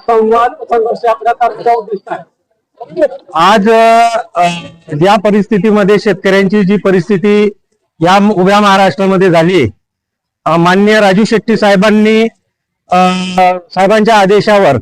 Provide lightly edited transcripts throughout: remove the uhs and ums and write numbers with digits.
संवाद संघर्ष आपल्या तालुक्याचा उद्दिष्ट आहे. आज ज्या परिस्थितीमध्ये शेतकऱ्यांची जी परिस्थिती या उभ्या महाराष्ट्रामध्ये झाली, माननीय राजू शेट्टी साहेबांनी साहेबांच्या आदेशावर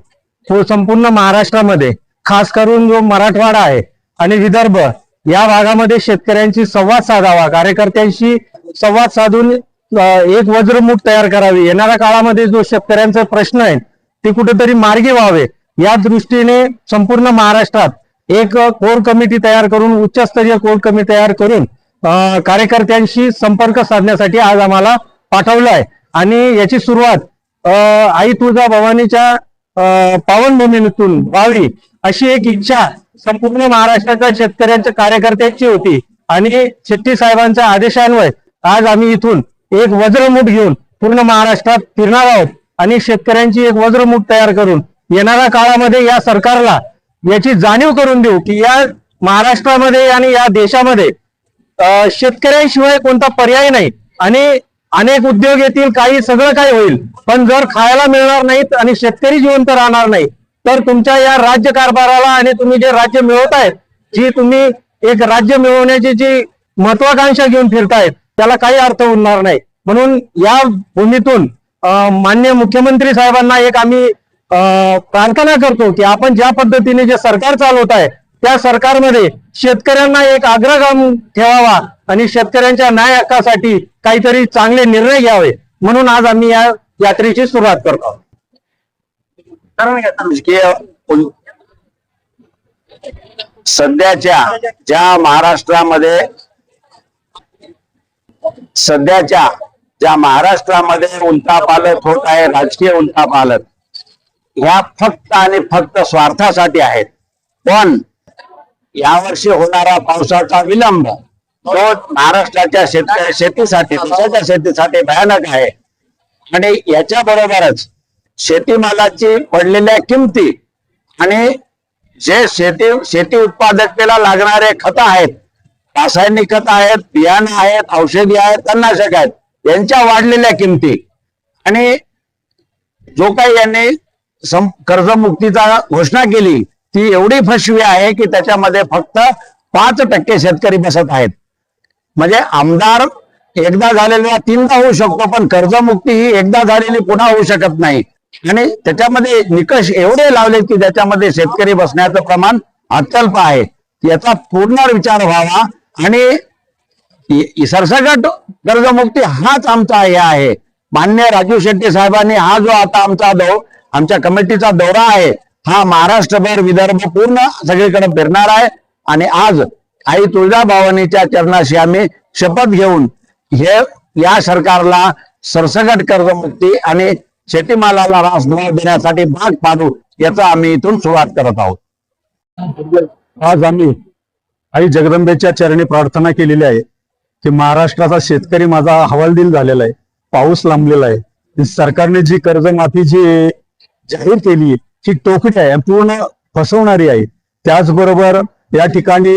संपूर्ण महाराष्ट्रामध्ये खास करून जो मराठवाडा आहे आणि विदर्भ या भागामध्ये शेतकऱ्यांशी संवाद साधावा, कार्यकर्त्यांशी संवाद साधून एक वज्रमूठ तयार करावी, येणाऱ्या काळामध्ये जो शेतकऱ्यांचा प्रश्न आहे ते कुठेतरी मार्गी व्हावे या दृष्टीने संपूर्ण महाराष्ट्रात एक कोर कमिटी तयार करून, उच्चस्तरीय कोर कमिटी तयार करून कार्यकर्त्यांशी संपर्क साधण्यासाठी आज आम्हाला पाठवलं आहे. आणि याची सुरुवात आई तुळजा भवानीच्या पावनभूमीतून व्हावी अशी एक इच्छा संपूर्ण महाराष्ट्राच्या शेतकऱ्यांच्या कार्यकर्त्यांची होती. आणि शेट्टी साहेबांच्या आदेशान्वये आज आम्ही इथून एक वज्रमूठ घेऊन पूर्ण महाराष्ट्रात फिरणार आहोत आणि शेतकऱ्यांची एक वज्रमूठ तयार करून येणाऱ्या काळामध्ये या सरकारला याची जाणीव करून देऊ की या महाराष्ट्रामध्ये आणि या देशामध्ये शेतकऱ्यांशिवाय कोणता पर्याय नाही. आणि अनेक उद्योग येतील, काही सगळं काही होईल, पण जर खायला मिळणार नाहीत आणि शेतकरी जिवंत राहणार नाही तर तुमच्या या राज्य कारभाराला आणि तुम्ही जे राज्य मिळवत आहेत, जी तुम्ही एक राज्य मिळवण्याची जी महत्वाकांक्षा घेऊन फिरतायत त्याला काही अर्थ उरणार नाही. म्हणून या भूमीतून माननीय मुख्यमंत्री साहेबांना एक आम्ही प्रार्थना करतो की आपण ज्या पद्धतीने जे सरकार चालवत आहे त्या सरकारमध्ये शेतकऱ्यांना एक अग्रगाम ठेवावा आणि शेतकऱ्यांच्या न्याय हक्कासाठी काहीतरी चांगले निर्णय घ्यावे. म्हणून आज आम्ही या यात्रेची सुरुवात करतो. सध्याच्या ज्या महाराष्ट्रामध्ये उलथापालथ होत आहे, राजकीय उलथापालथ, ह्या फक्त आणि फक्त स्वार्थासाठी आहेत. पण यावर्षी होणारा पावसाचा विलंब तो महाराष्ट्राच्या शेतीसाठी, देशाच्या शेतीसाठी भयानक आहे. आणि याच्या बरोबरच शेतीमालाची पडलेल्या किमती आणि जे शेती उत्पादकतेला लागणारे खत आहेत, रासायनिक खत आहेत, बियाणं आहेत, औषधी आहेत, तणनाशक आहेत, यांच्या वाढलेल्या किमती आणि जो काही यांनी कर्जमुक्तीचा घोषणा केली ती एवढी फसवी आहे की त्याच्यामध्ये फक्त 5% शेतकरी बसत आहेत. म्हणजे आमदार एकदा झालेला 3दा होऊ शकतो, पण कर्जमुक्ती ही एकदा झालेली पुन्हा होऊ शकत नाही. आणि त्याच्यामध्ये निकष एवढे लावले की ज्याच्यामध्ये शेतकरी बसण्याचं प्रमाण अत्यल्प आहे. याचा पूर्ण विचार व्हावा आणि सरसकट कर्जमुक्ती हाच आमचा हे आहे. मान्य राजू शेट्टी साहेबांनी हा जो आता आमच्या कमिटीचा दौरा आहे हा महाराष्ट्रभर, विदर्भ पूर्ण सगळीकडे फिरणार आहे. आणि आज आई तुळजाभवानीच्या चरणाशी आम्ही शपथ घेऊन या सरकारला सरसकट कर्जमुक्ती आणि शेतीमालाला रासभाव देण्यासाठी भाग पाडू याचा आम्ही इथून सुरुवात करत आहोत. आज आम्ही आई जगदंबेच्या चरणी प्रार्थना केलेली आहे की महाराष्ट्राचा शेतकरी माझा हवालदिल झालेला आहे, पाऊस लांबलेला आहे. सरकारने जी कर्जमाफी जी जाहीर केली ती टोकटी आहे, पूर्ण फसवणारी आहे. त्याचबरोबर या ठिकाणी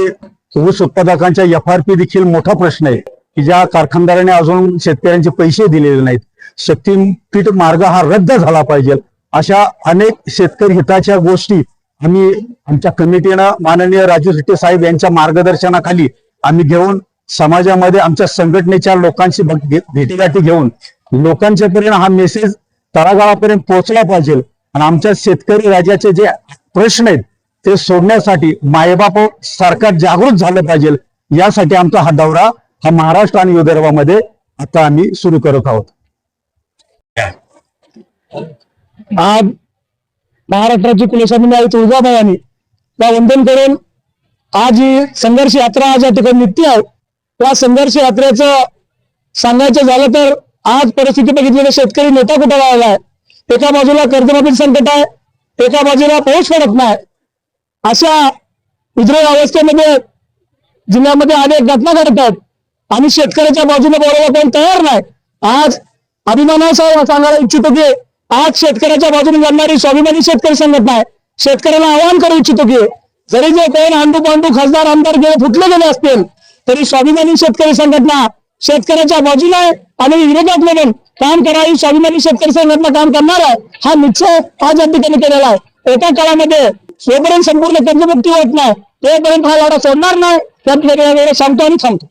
ऊस उत्पादकांच्या FRP देखील मोठा प्रश्न आहे की ज्या कारखानदाराने अजून शेतकऱ्यांचे पैसे दिलेले नाहीत. शक्तीपीठ मार्ग हा रद्द झाला पाहिजे. अशा अनेक शेतकरी हिताच्या गोष्टी आम्ही आमच्या कमिटीनं माननीय राजू शेट्टी साहेब यांच्या मार्गदर्शनाखाली आम्ही घेऊन समाजामध्ये आमच्या संघटनेच्या लोकांशी भेटीगाठी घेऊन लोकांच्या पर्यंत हा मेसेज तळागाळापर्यंत पोहोचला पाहिजे. आणि आमच्या शेतकरी राज्याचे जे प्रश्न आहेत ते सोडण्यासाठी मायबाप सरकार जागृत झालं पाहिजे. यासाठी आमचा हा दौरा हा महाराष्ट्र आणि विदर्भामध्ये आता आम्ही सुरू करत आहोत. आज महाराष्ट्राची कुलस्वामिनी आई तुळजाभवानी त्या वंदन करून आज ही संघर्ष यात्रा आज या ठिकाणी निघते आहे. त्या संघर्ष यात्रेचं सांगायचं झालं तर आज परिस्थिती बघितलेली शेतकरी नेता कुठे राहिला आहे. एका बाजूला कर्जमाफी संकट आहे, एका बाजूला पाऊस पडत नाही. अशा उद्रेक अवस्थेमध्ये जिल्ह्यामध्ये अनेक घटना घडत आहेत आणि शेतकऱ्याच्या बाजूने बोलायला कोण तयार नाही. आज अभिमानासह सांगायला इच्छितो की आज शेतकऱ्याच्या बाजूने लढणारी स्वाभिमानी शेतकरी संघटना आहे. शेतकऱ्याला आवाहन करू इच्छितो की जरी जे कोण आंडू पांडू खासदार आमदार गेले फुटले गेले असतील तरी स्वाभिमानी शेतकरी संघटना शेतकऱ्याच्या बाजूला आहे आणि विरोधात म्हणून काम करावी, स्वाभिमानी शेतकरी संघटना काम करणार आहे, हा निश्चय आज या ठिकाणी केलेला आहे. एका काळामध्ये जोपर्यंत संपूर्ण कर्जमुक्ती होत नाही तोपर्यंत हा लढा सोडणार नाही, त्या ठिकाणी सांगतो आणि थांबतो.